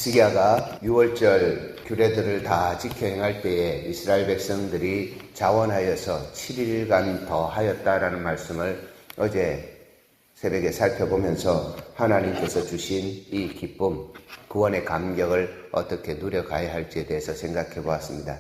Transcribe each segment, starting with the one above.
히스기야가 6월절 규례들을 다 지켜 행할 때에 이스라엘 백성들이 자원하여서 7일간 더 하였다라는 말씀을 어제 새벽에 살펴보면서 하나님께서 주신 이 기쁨, 구원의 감격을 어떻게 누려가야 할지에 대해서 생각해 보았습니다.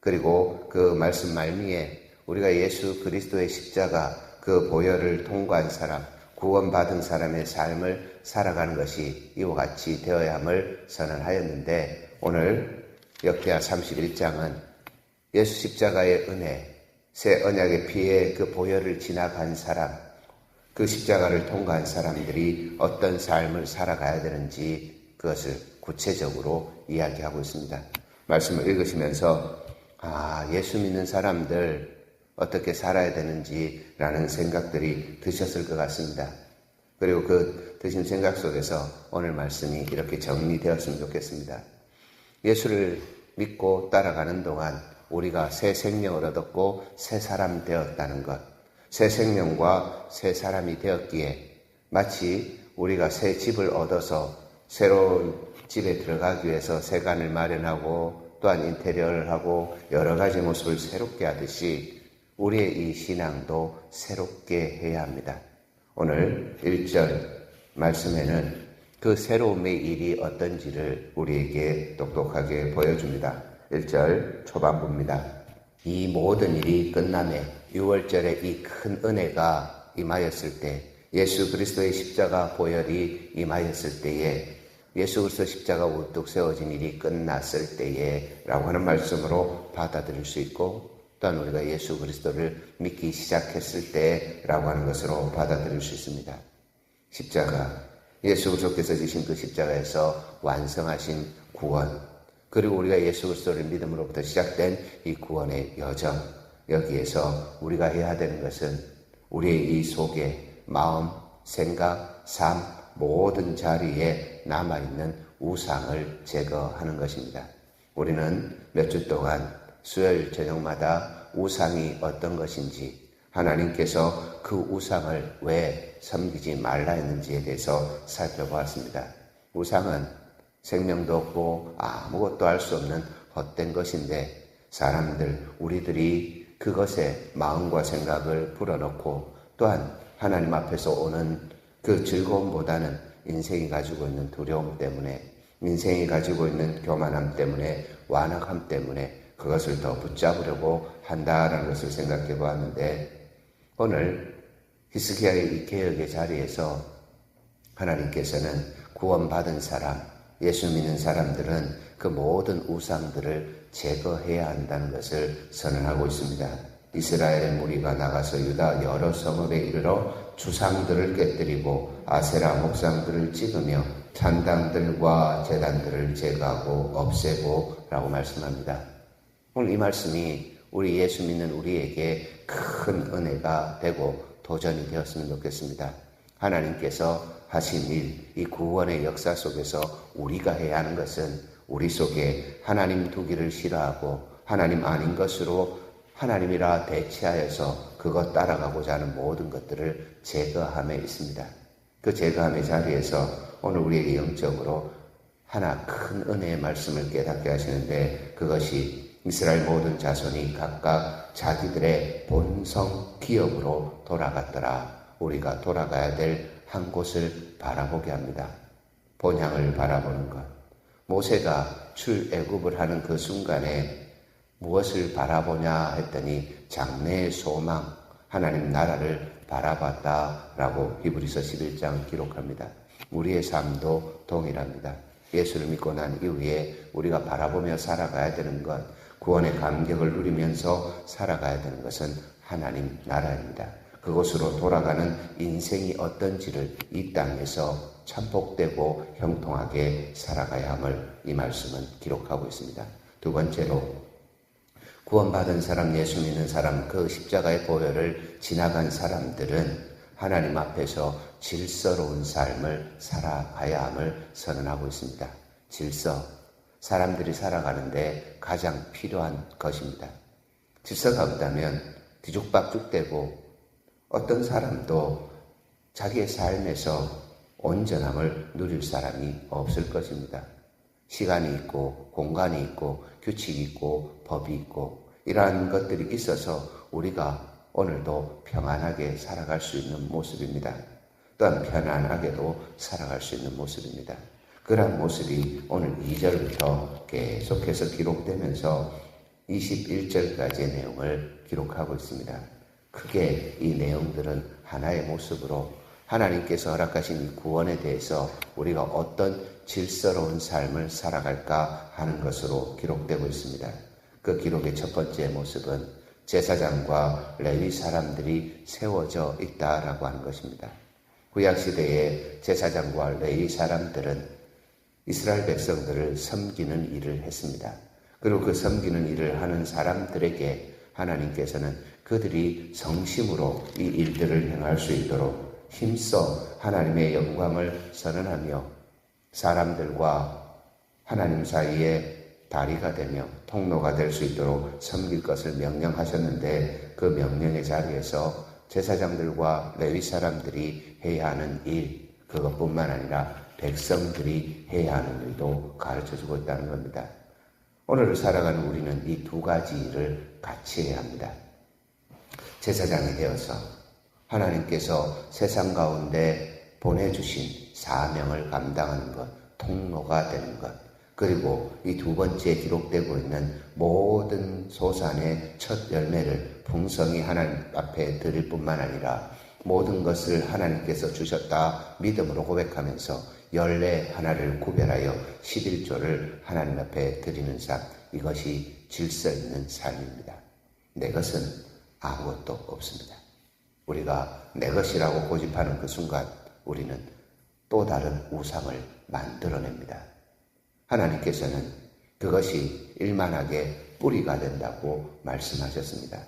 그리고 그 말씀 말미에 우리가 예수 그리스도의 십자가 그 보혈을 통과한 사람, 구원받은 사람의 삶을 살아가는 것이 이와 같이 되어야 함을 선언하였는데, 오늘 역대하 31장은 예수 십자가의 은혜, 새 언약의 피에 그 보혈을 지나간 사람, 그 십자가를 통과한 사람들이 어떤 삶을 살아가야 되는지 그것을 구체적으로 이야기하고 있습니다. 말씀을 읽으시면서 예수 믿는 사람들 어떻게 살아야 되는지라는 생각들이 드셨을 것 같습니다. 그리고 그 드신 생각 속에서 오늘 말씀이 이렇게 정리되었으면 좋겠습니다. 예수를 믿고 따라가는 동안 우리가 새 생명을 얻었고 새 사람 되었다는 것, 새 생명과 새 사람이 되었기에 마치 우리가 새 집을 얻어서 새로운 집에 들어가기 위해서 세간을 마련하고 또한 인테리어를 하고 여러 가지 모습을 새롭게 하듯이 우리의 이 신앙도 새롭게 해야 합니다. 오늘 1절 말씀에는 그 새로움의 일이 어떤지를 우리에게 똑똑하게 보여줍니다. 1절 초반부입니다. 이 모든 일이 끝남에 6월절에 이 큰 은혜가 임하였을 때, 예수 그리스도의 십자가 보혈이 임하였을 때에, 예수 그리스도 십자가 우뚝 세워진 일이 끝났을 때에 라고 하는 말씀으로 받아들일 수 있고, 또한 우리가 예수 그리스도를 믿기 시작했을 때라고 하는 것으로 받아들일 수 있습니다. 십자가, 예수 그리스도께서 지신 그 십자가에서 완성하신 구원, 그리고 우리가 예수 그리스도를 믿음으로부터 시작된 이 구원의 여정, 여기에서 우리가 해야 되는 것은 우리의 이 속에 마음, 생각, 삶 모든 자리에 남아있는 우상을 제거하는 것입니다. 우리는 몇 주 동안 수요일 저녁마다 우상이 어떤 것인지, 하나님께서 그 우상을 왜 섬기지 말라 했는지에 대해서 살펴보았습니다. 우상은 생명도 없고 아무것도 할 수 없는 헛된 것인데, 우리들이 그것에 마음과 생각을 불어넣고 또한 하나님 앞에서 오는 그 즐거움보다는 인생이 가지고 있는 두려움 때문에, 인생이 가지고 있는 교만함 때문에, 완악함 때문에 그것을 더 붙잡으려고 한다라는 것을 생각해 보았는데, 오늘 히스기야의 이 개혁의 자리에서 하나님께서는 구원받은 사람, 예수 믿는 사람들은 그 모든 우상들을 제거해야 한다는 것을 선언하고 있습니다. 이스라엘의 무리가 나가서 유다 여러 성읍에 이르러 주상들을 깨뜨리고 아세라 목상들을 찍으며 찬당들과 제단들을 제거하고 없애고 라고 말씀합니다. 오늘 이 말씀이 우리 예수 믿는 우리에게 큰 은혜가 되고 도전이 되었으면 좋겠습니다. 하나님께서 하신 일, 이 구원의 역사 속에서 우리가 해야 하는 것은 우리 속에 하나님 두기를 싫어하고 하나님 아닌 것으로 하나님이라 대체하여서 그것 따라가고자 하는 모든 것들을 제거함에 있습니다. 그 제거함의 자리에서 오늘 우리에게 영적으로 하나 큰 은혜의 말씀을 깨닫게 하시는데, 그것이 이스라엘 모든 자손이 각각 자기들의 본성 기업으로 돌아갔더라. 우리가 돌아가야 될 한 곳을 바라보게 합니다. 본향을 바라보는 것. 모세가 출애굽을 하는 그 순간에 무엇을 바라보냐 했더니 장래의 소망, 하나님 나라를 바라봤다라고 히브리서 11장 기록합니다. 우리의 삶도 동일합니다. 예수를 믿고 난 이후에 우리가 바라보며 살아가야 되는 것, 구원의 감격을 누리면서 살아가야 되는 것은 하나님 나라입니다. 그곳으로 돌아가는 인생이 어떤지를 이 땅에서 참복되고 형통하게 살아가야 함을 이 말씀은 기록하고 있습니다. 두 번째로, 구원받은 사람, 예수 믿는 사람, 그 십자가의 보혈을 지나간 사람들은 하나님 앞에서 질서로운 삶을 살아가야 함을 선언하고 있습니다. 질서, 사람들이 살아가는데 가장 필요한 것입니다. 질서가 없다면 뒤죽박죽되고 어떤 사람도 자기의 삶에서 온전함을 누릴 사람이 없을 것입니다. 시간이 있고 공간이 있고 규칙이 있고 법이 있고 이러한 것들이 있어서 우리가 오늘도 평안하게 살아갈 수 있는 모습입니다. 또한 편안하게도 살아갈 수 있는 모습입니다. 그러한 모습이 오늘 2절부터 계속해서 기록되면서 21절까지의 내용을 기록하고 있습니다. 크게 이 내용들은 하나의 모습으로 하나님께서 허락하신 이 구원에 대해서 우리가 어떤 질서로운 삶을 살아갈까 하는 것으로 기록되고 있습니다. 그 기록의 첫 번째 모습은 제사장과 레위 사람들이 세워져 있다라고 하는 것입니다. 구약시대의 제사장과 레위 사람들은 이스라엘 백성들을 섬기는 일을 했습니다. 그리고 그 섬기는 일을 하는 사람들에게 하나님께서는 그들이 성심으로 이 일들을 행할 수 있도록 힘써 하나님의 영광을 선언하며 사람들과 하나님 사이에 다리가 되며 통로가 될 수 있도록 섬길 것을 명령하셨는데 그 명령의 자리에서 제사장들과 레위 사람들이 해야 하는 일, 그것뿐만 아니라 백성들이 해야 하는 일도 가르쳐주고 있다는 겁니다. 오늘을 살아가는 우리는 이 두 가지 일을 같이 해야 합니다. 제사장이 되어서 하나님께서 세상 가운데 보내주신 사명을 감당하는 것, 통로가 되는 것, 그리고 이 두 번째 기록되고 있는 모든 소산의 첫 열매를 풍성히 하나님 앞에 드릴 뿐만 아니라 모든 것을 하나님께서 주셨다 믿음으로 고백하면서 열매 하나를 구별하여 11조를 하나님 앞에 드리는 삶, 이것이 질서 있는 삶입니다. 내 것은 아무것도 없습니다. 우리가 내 것이라고 고집하는 그 순간 우리는 또 다른 우상을 만들어냅니다. 하나님께서는 그것이 일만하게 뿌리가 된다고 말씀하셨습니다.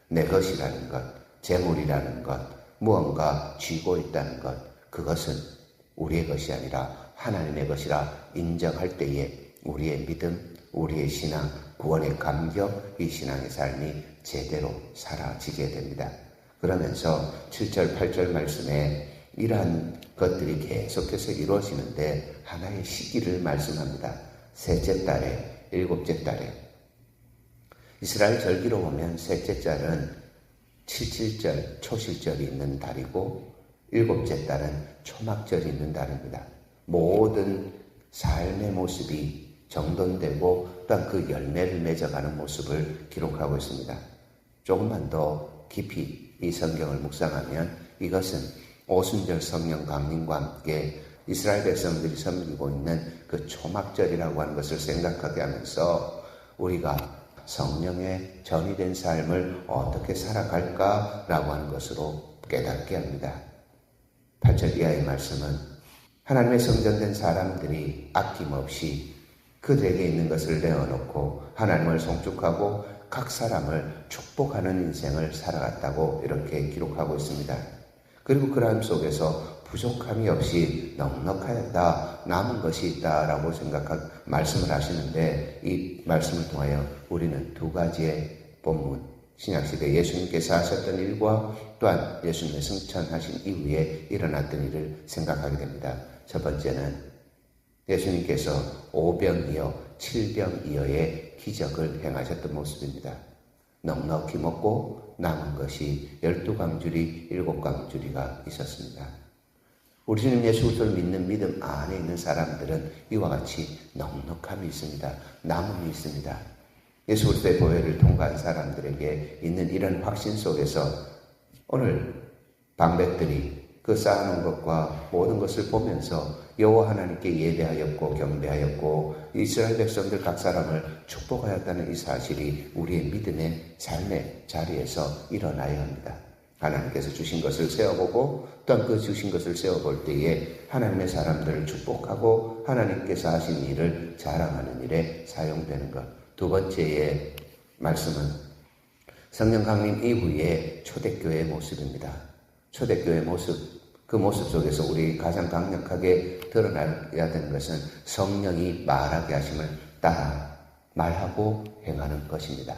내 것이라는 것, 재물이라는 것, 무언가 쥐고 있다는 것, 그것은 우리의 것이 아니라 하나님의 것이라 인정할 때에 우리의 믿음, 우리의 신앙, 구원의 감격, 이 신앙의 삶이 제대로 사라지게 됩니다. 그러면서 7절, 8절 말씀에 이러한 것들이 계속해서 이루어지는데 하나의 시기를 말씀합니다. 셋째 달에, 일곱째 달에. 이스라엘 절기로 보면 셋째 달은 칠칠절, 초실절이 있는 달이고 일곱째 달은 초막절이 있는 달입니다. 모든 삶의 모습이 정돈되고 또한 그 열매를 맺어가는 모습을 기록하고 있습니다. 조금만 더 깊이 이 성경을 묵상하면 이것은 오순절 성령 강림과 함께 이스라엘 백성들이 섬기고 있는 그 초막절이라고 하는 것을 생각하게 하면서 우리가 성령의 전이된 삶을 어떻게 살아갈까라고 하는 것으로 깨닫게 합니다. 8절 이하의 말씀은 하나님의 성전된 사람들이 아낌없이 그들에게 있는 것을 내어놓고 하나님을 송축하고 각 사람을 축복하는 인생을 살아갔다고 이렇게 기록하고 있습니다. 그리고 그러함 속에서 부족함이 없이 넉넉하였다, 남은 것이 있다라고 말씀을 하시는데 이 말씀을 통하여 우리는 두 가지의 본문, 신약시대 예수님께서 하셨던 일과 또한 예수님의 승천하신 이후에 일어났던 일을 생각하게 됩니다. 첫 번째는 예수님께서 오병이어 7병이어의 기적을 행하셨던 모습입니다. 넉넉히 먹고 남은 것이 12광주리, 7광주리가 있었습니다. 우리 주님 예수 그리스도를 믿는 믿음 안에 있는 사람들은 이와 같이 넉넉함이 있습니다. 남음이 있습니다. 예수 그리스도의 보혈을 통과한 사람들에게 있는 이런 확신 속에서 오늘 방백들이 그 쌓아놓은 것과 모든 것을 보면서 여호와 하나님께 예배하였고 경배하였고 이스라엘 백성들 각 사람을 축복하였다는 이 사실이 우리의 믿음의 삶의 자리에서 일어나야 합니다. 하나님께서 주신 것을 세워보고 또한 그 주신 것을 세워볼 때에 하나님의 사람들을 축복하고 하나님께서 하신 일을 자랑하는 일에 사용되는 것. 두 번째의 말씀은 성령 강림 이후의 초대교회의 모습입니다. 초대교회의 모습, 그 모습 속에서 우리 가장 강력하게 드러나야 되는 것은 성령이 말하게 하심을 따라 말하고 행하는 것입니다.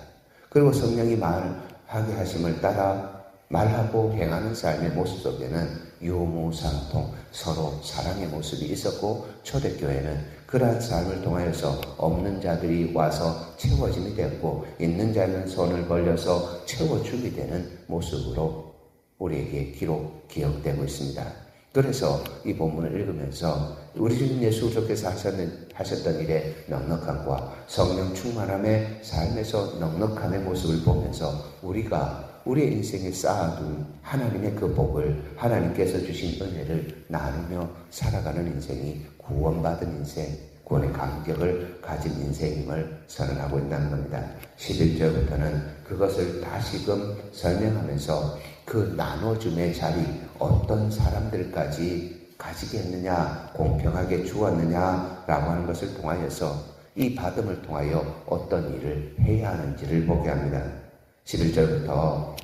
그리고 성령이 말하게 하심을 따라 말하고 행하는 삶의 모습 속에는 유무상통, 서로 사랑의 모습이 있었고 초대교회는 그러한 삶을 통하여서 없는 자들이 와서 채워짐이 되었고 있는 자는 손을 벌려서 채워줌이 되는 모습으로 우리에게 기억되고 있습니다. 그래서 이 본문을 읽으면서 우리 주님 예수 그리스도께서 하셨던 일의 넉넉함과 성령 충만함의 삶에서 넉넉함의 모습을 보면서 우리가 우리의 인생에 쌓아둔 하나님의 그 복을, 하나님께서 주신 은혜를 나누며 살아가는 인생이 구원받은 인생, 구원의 감격을 가진 인생임을 선언하고 있다는 겁니다. 11절부터는 그것을 다시금 설명하면서 그 나눠줌의 자리, 어떤 사람들까지 가지게 했느냐, 공평하게 주었느냐라고 하는 것을 통하여서 이 받음을 통하여 어떤 일을 해야 하는지를 보게 합니다. 11절부터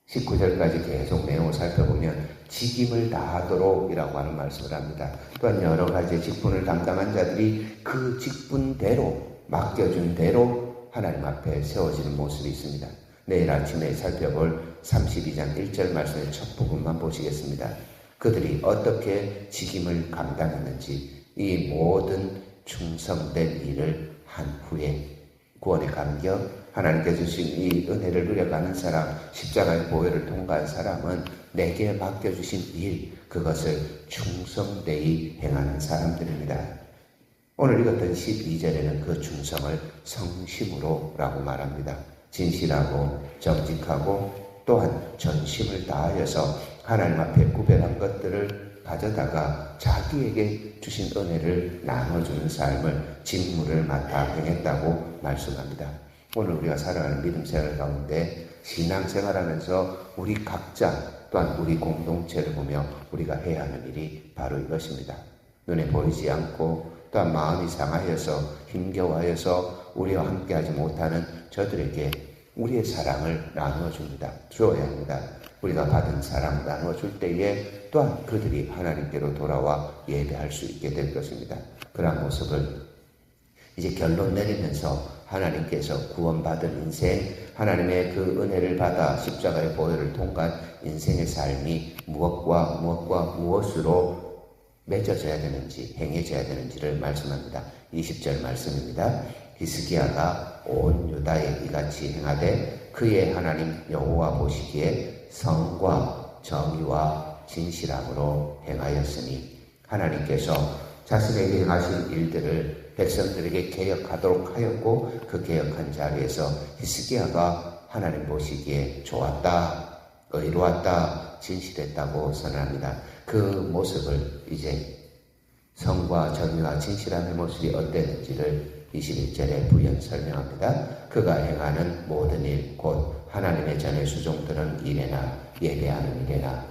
19절까지 계속 내용을 살펴보면 직임을 다하도록 이라고 하는 말씀을 합니다. 또한 여러 가지 직분을 담당한 자들이 그 직분대로 맡겨준 대로 하나님 앞에 세워지는 모습이 있습니다. 내일 아침에 살펴볼 32장 1절 말씀의 첫 부분만 보시겠습니다. 그들이 어떻게 직임을 감당했는지 이 모든 충성된 일을 한 후에 구원의 감격, 하나님께 주신 이 은혜를 누려가는 사람, 십자가의 보혈을 통과한 사람은 내게 맡겨주신 일, 그것을 충성되이 행하는 사람들입니다. 오늘 읽었던 12절에는 그 충성을 성심으로 라고 말합니다. 진실하고 정직하고 또한 전심을 다하여서 하나님 앞에 구별한 것들을 가져다가 자기에게 주신 은혜를 나눠주는 삶을 직무를 맡아 행했다고 말씀합니다. 오늘 우리가 살아가는 믿음 생활 가운데 신앙생활하면서 우리 각자 또한 우리 공동체를 보며 우리가 해야 하는 일이 바로 이것입니다. 눈에 보이지 않고 또한 마음이 상하여서 힘겨워하여서 우리와 함께하지 못하는 저들에게 우리의 사랑을 나누어줍니다. 주어야 합니다. 우리가 받은 사랑을 나누어줄 때에 또한 그들이 하나님께로 돌아와 예배할 수 있게 될 것입니다. 그러한 모습을 이제 결론 내리면서 하나님께서 구원받은 인생, 하나님의 그 은혜를 받아 십자가의 보혈을 통과한 인생의 삶이 무엇으로 맺어져야 되는지, 행해져야 되는지를 말씀합니다. 20절 말씀입니다. 히스기야가 온 유다에 이같이 행하되 그의 하나님 여호와 보시기에 성과 정의와 진실함으로 행하였으니 하나님께서 자신에게 행하신 일들을 백성들에게 개혁하도록 하였고 그 개혁한 자리에서 히스기야가 하나님 보시기에 좋았다, 의로웠다, 진실했다고 선언합니다. 그 모습을 이제 성과 정의와 진실함의 모습이 어땠는지를 21절에 부연 설명합니다. 그가 행하는 모든 일, 곧 하나님의 전에 수종드는 일에나 예배하는 일에나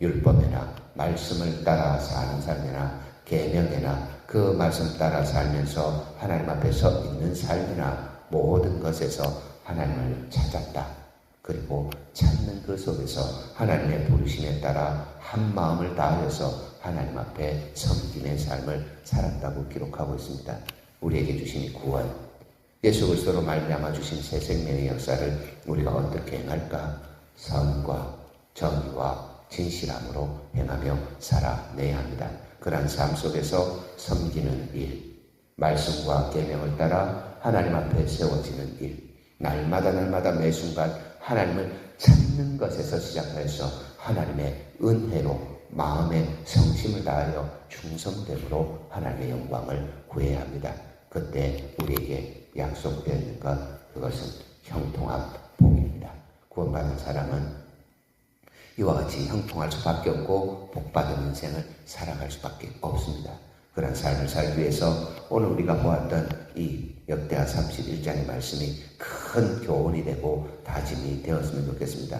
율법에나 말씀을 따라 사는 삶이나 계명에나 그 말씀 따라 살면서 하나님 앞에 서 있는 삶이나 모든 것에서 하나님을 찾았다. 그리고 찾는 그 속에서 하나님의 부르심에 따라 한 마음을 다하여서 하나님 앞에 섬김의 삶을 살았다고 기록하고 있습니다. 우리에게 주신 이 구원, 예수 그리스도로 말미암아 주신 새 생명의 역사를 우리가 어떻게 행할까? 선과 정의와 진실함으로 행하며 살아내야 합니다. 그러한 삶 속에서 섬기는 일, 말씀과 계명을 따라 하나님 앞에 세워지는 일, 날마다 매 순간 하나님을 찾는 것에서 시작해서 하나님의 은혜로 마음의 성심을 다하여 충성됨으로 하나님의 영광을 구해야 합니다. 그때 우리에게 약속되어 있는 것, 그것은 형통한 복입니다. 구원받은 사람은 이와 같이 형통할 수밖에 없고 복받은 인생을 살아갈 수밖에 없습니다. 그런 삶을 살기 위해서 오늘 우리가 보았던 이 역대하 31장의 말씀이 큰 교훈이 되고 다짐이 되었으면 좋겠습니다.